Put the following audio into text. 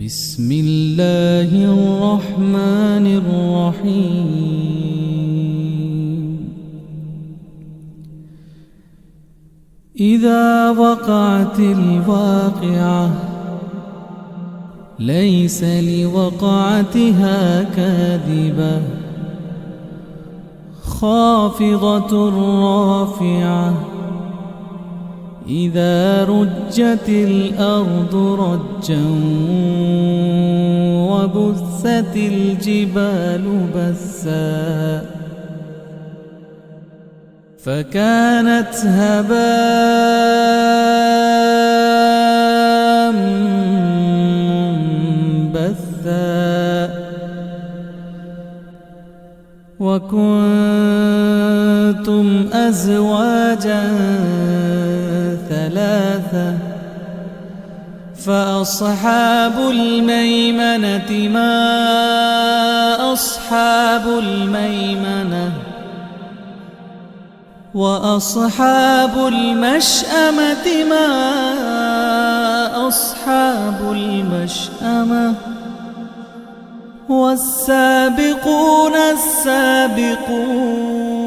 بسم الله الرحمن الرحيم. إذا وقعت الواقعة ليس لوقعتها كاذبة خافضة رافعة إذا رجت الأرض رجا وبثت الجبال بثا فكانت هباء منبثا وكنتم أزواجا ثلاثة فأصحاب الميمنة ما أصحاب الميمنة وأصحاب المشأمة ما أصحاب المشأمة والسابقون السابقون